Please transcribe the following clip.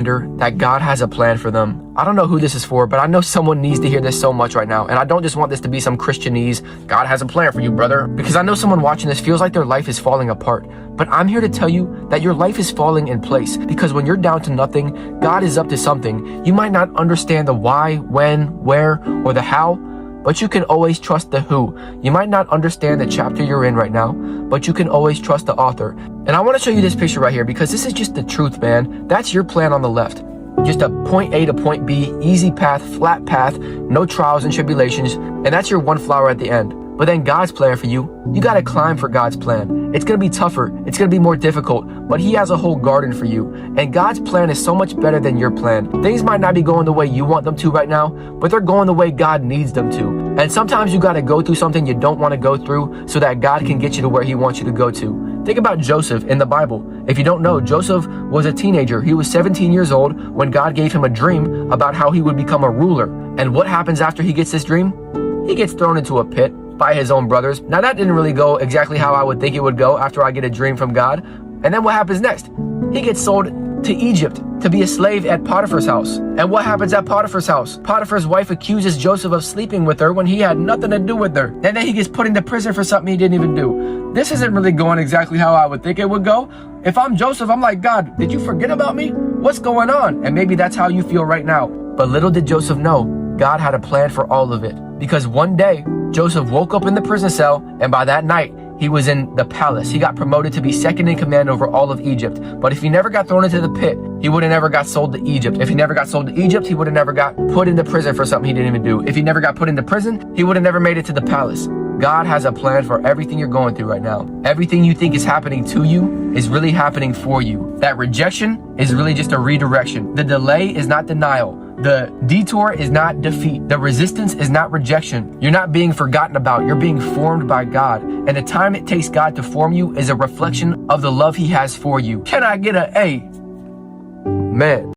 that God has a plan for them. I don't know who this is for, but I know someone needs to hear this so much right now. And I don't just want this to be some Christianese, God has a plan for you, brother. Because I know someone watching this feels like their life is falling apart. But I'm here to tell you that your life is falling in place. Because when you're down to nothing, God is up to something. You might not understand the why, when, where, or the how, but you can always trust the who. You might not understand the chapter you're in right now, but you can always trust the author. And I want to show you this picture right here because this is just the truth, man. That's your plan on the left. Just a point A to point B, easy path, flat path, no trials and tribulations, and that's your one flower at the end. But then God's plan for you, you gotta climb for God's plan. It's gonna be tougher, it's gonna be more difficult, but He has a whole garden for you. And God's plan is so much better than your plan. Things might not be going the way you want them to right now, but they're going the way God needs them to. And sometimes you gotta go through something you don't wanna go through so that God can get you to where He wants you to go to. Think about Joseph in the Bible. If you don't know, Joseph was a teenager. He was 17 years old when God gave him a dream about how he would become a ruler. And what happens after he gets this dream? He gets thrown into a pit by his own brothers. Now that didn't really go exactly how I would think it would go after I get a dream from God. And then what happens next? He gets sold to Egypt to be a slave at Potiphar's house. And what happens at Potiphar's house? Potiphar's wife accuses Joseph of sleeping with her when he had nothing to do with her. And then he gets put into prison for something he didn't even do. This isn't really going exactly how I would think it would go. If I'm Joseph, I'm like, God, did you forget about me? What's going on? And maybe that's how you feel right now. But little did Joseph know, God had a plan for all of it. Because one day, Joseph woke up in the prison cell, and by that night, he was in the palace. He got promoted to be second in command over all of Egypt. But if he never got thrown into the pit, he would have never got sold to Egypt. If he never got sold to Egypt, he would have never got put into prison for something he didn't even do. If he never got put into prison, he would have never made it to the palace. God has a plan for everything you're going through right now. Everything you think is happening to you is really happening for you. That rejection is really just a redirection. The delay is not denial. The detour is not defeat. The resistance is not rejection. You're not being forgotten about. You're being formed by God. And the time it takes God to form you is a reflection of the love He has for you. Can I get an A? Man.